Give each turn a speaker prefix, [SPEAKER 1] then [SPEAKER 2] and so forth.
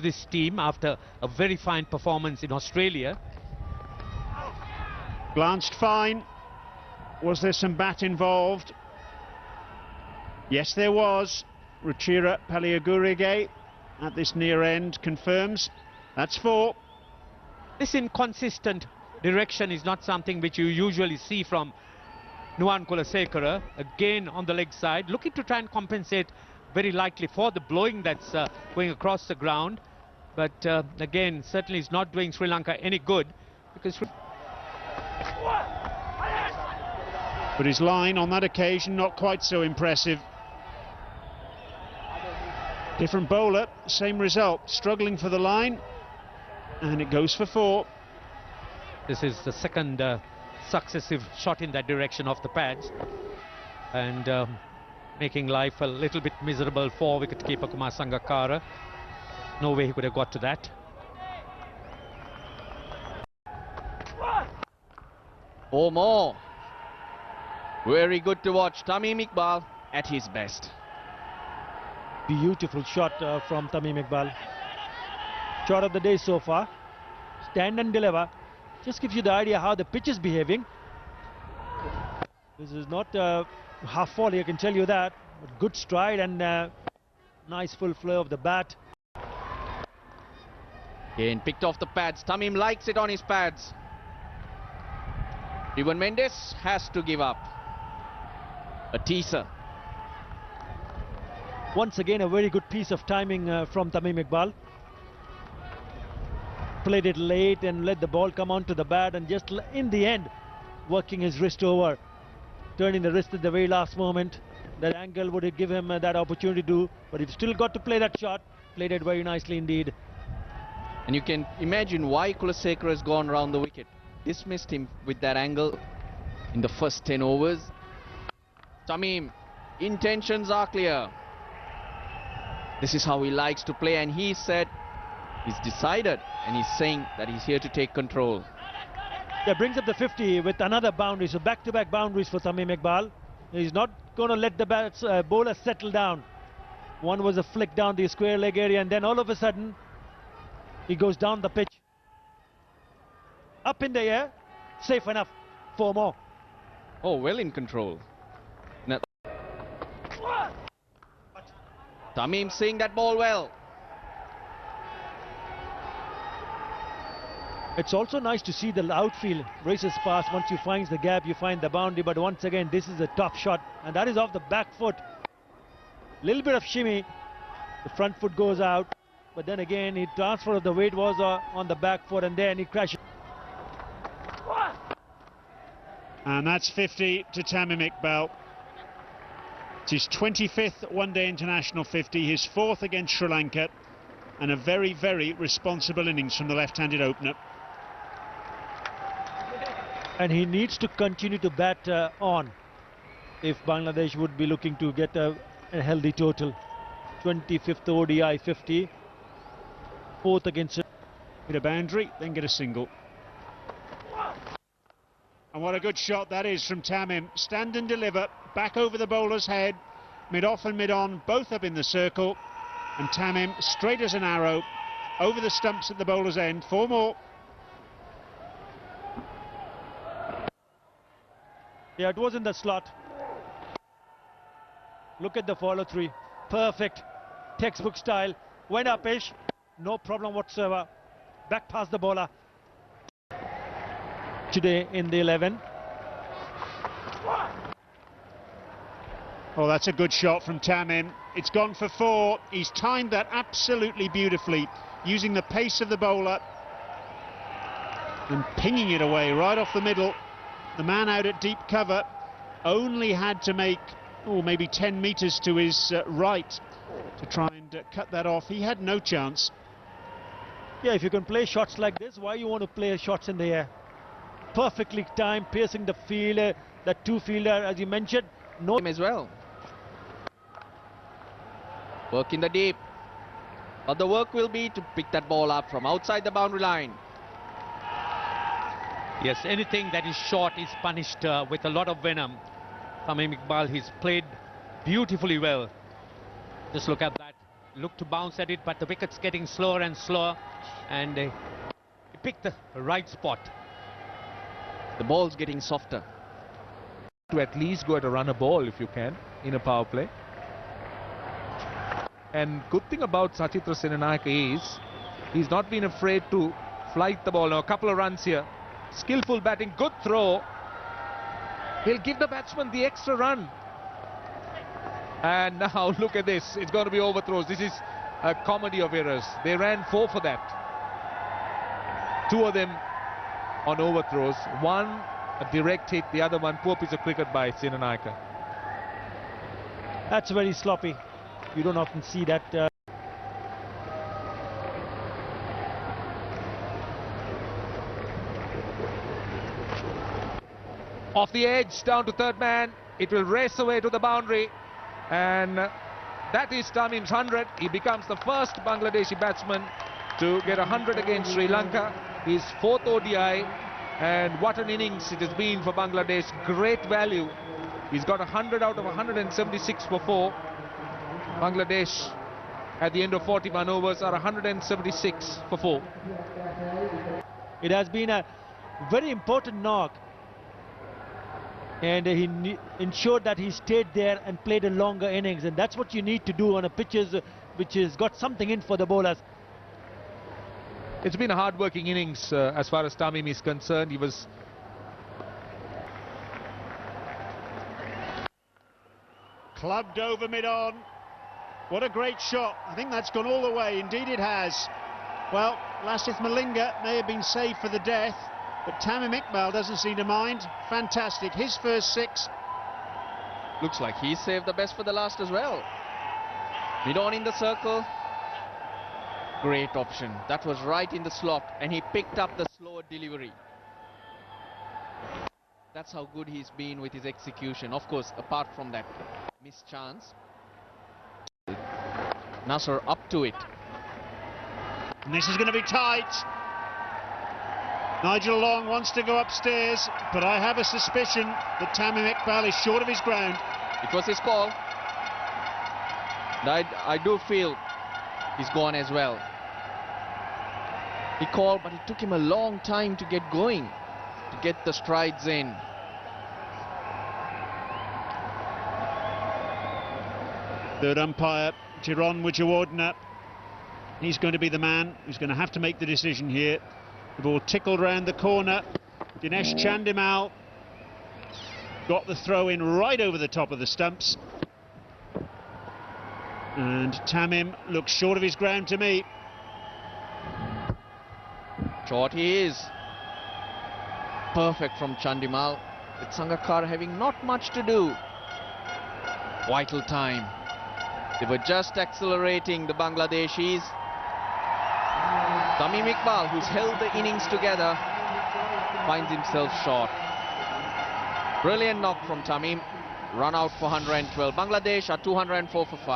[SPEAKER 1] this team after a very fine performance in Australia.
[SPEAKER 2] Glanced fine. Was there some bat involved? Yes, there was. Ruchira Paliagurige at this near end confirms. That's 4.
[SPEAKER 1] This inconsistent direction is not something which you usually see from Nuwan Kulasekara. Again on the leg side, looking to try and compensate very likely for the blowing that's going across the ground. But again, certainly is not doing Sri Lanka any good, because...
[SPEAKER 2] But his line on that occasion not quite so impressive. Different bowler, same result, struggling for the line, and it goes for 4.
[SPEAKER 1] This is the second successive shot in that direction off the pads, and making life a little bit miserable for wicketkeeper Kumar Sangakkara. No way he could have got to that.
[SPEAKER 3] Four more. Very good to watch. Tamim Iqbal at his best.
[SPEAKER 4] Beautiful shot from Tamim Iqbal. Shot of the day so far. Stand and deliver. Just gives you the idea how the pitch is behaving. This is not half volley, I can tell you that. But good stride and nice full flow of the bat.
[SPEAKER 3] Again picked off the pads. Tamim likes it on his pads. Even Mendes has to give up. A teaser.
[SPEAKER 4] Once again, a very good piece of timing from Tamim Iqbal. Played it late and let the ball come onto the bat, and just in the end working his wrist over, turning the wrist at the very last moment. That angle would give him that opportunity to do, but he's still got to play that shot. Played it very nicely indeed.
[SPEAKER 3] And you can imagine why Kulasekara has gone round the wicket. Dismissed him with that angle in the first 10 overs. Tamim, intentions are clear. This is how he likes to play, and he said he's decided, and he's saying that he's here to take control.
[SPEAKER 4] That brings up the 50 with another boundary, so back-to-back boundaries for Tamim Iqbal. He's not going to let the bowler settle down. One was a flick down the square leg area, and then all of a sudden he goes down the pitch. Up in the air, safe enough. 4 more.
[SPEAKER 3] Oh, well in control. Now, Tamim seeing that ball well.
[SPEAKER 4] It's also nice to see the outfield races past. Once you find the gap, you find the boundary. But once again, this is a top shot, and that is off the back foot. Little bit of shimmy. The front foot goes out, but then again, he transfer of the weight was on the back foot, and then he crashes.
[SPEAKER 2] And that's 50 to Tamim Iqbal. It's his 25th one-day international 50, his 4th against Sri Lanka, and a very, very responsible innings from the left-handed opener.
[SPEAKER 4] And he needs to continue to bat on if Bangladesh would be looking to get a healthy total. 25th ODI 50, 4th against...
[SPEAKER 2] Hit a boundary, then get a single. And what a good shot that is from Tamim. Stand and deliver, back over the bowler's head, mid-off and mid-on, both up in the circle. And Tamim, straight as an arrow, over the stumps at the bowler's end. 4 more.
[SPEAKER 4] Yeah, it was in the slot. Look at the follow-through. Perfect. Textbook style. Went up-ish. No problem whatsoever. Back past the bowler. Today in the 11.
[SPEAKER 2] Oh, that's a good shot from Tamim. It's gone for 4. He's timed that absolutely beautifully, using the pace of the bowler and pinging it away right off the middle. The man out at deep cover only had to make maybe 10 metres to his right to try and cut that off. He had no chance.
[SPEAKER 4] Yeah, if you can play shots like this, why you want to play shots in the air? Perfectly timed, piercing the fielder, that two-fielder, as you mentioned. No
[SPEAKER 3] as well. Work in the deep. But the work will be to pick that ball up from outside the boundary line.
[SPEAKER 1] Yes, anything that is short is punished with a lot of venom. Tamim Iqbal, he's played beautifully well. Just look at that looked to bounce at it, but the wicket's getting slower and slower, and he picked the right spot.
[SPEAKER 3] The ball's getting softer.
[SPEAKER 5] To at least go at a runner ball if you can in a power play. And good thing about Sachitra Senanayake is he's not been afraid to flight the ball. Now a couple of runs here. Skillful batting, good throw. He'll give the batsman the extra run. And now look at this. It's going to be overthrows. This is a comedy of errors. They ran 4 for that. 2 of them on overthrows. One a direct hit, the other one poor piece of cricket by Senanayake.
[SPEAKER 4] That's very sloppy. You don't often see that.
[SPEAKER 5] Off the edge, down to third man. It will race away to the boundary. And that is Tamim's 100. He becomes the first Bangladeshi batsman to get 100 against Sri Lanka. His 4th ODI. And what an innings it has been for Bangladesh. Great value. He's got 100 out of 176 for 4. Bangladesh at the end of 41 overs are 176 for 4.
[SPEAKER 4] It has been a very important knock, and he ensured that he stayed there and played a longer innings, and that's what you need to do on a pitches which has got something in for the bowlers.
[SPEAKER 5] It's been a hard-working innings as far as Tamim is concerned. He was
[SPEAKER 2] clubbed over mid-on. What a great shot. I think that's gone all the way. Indeed it has. Well, Lasith Malinga may have been saved for the death, but Tamim Iqbal doesn't seem to mind. Fantastic. His first 6.
[SPEAKER 3] Looks like he saved the best for the last as well. Mid on in the circle. Great option. That was right in the slot, and he picked up the slower delivery. That's how good he's been with his execution. Of course, apart from that missed chance. Nasser up to it.
[SPEAKER 2] And this is going to be tight. Nigel Long wants to go upstairs, but I have a suspicion that Tamim Iqbal is short of his ground.
[SPEAKER 3] It was his call. I do feel he's gone as well. He called, but it took him a long time to get going, to get the strides in.
[SPEAKER 2] Third umpire, Jiron Wijewardena. He's going to be the man who's going to have to make the decision here. The ball tickled round the corner. Dinesh Chandimal got the throw in right over the top of the stumps. And Tamim looks short of his ground to me.
[SPEAKER 3] Short he is. Perfect from Chandimal, with Sangakkara having not much to do. Vital time. They were just accelerating, the Bangladeshis. Tamim Iqbal, who's held the innings together, finds himself short. Brilliant knock from Tamim. Run out for 112. Bangladesh are 204 for 5.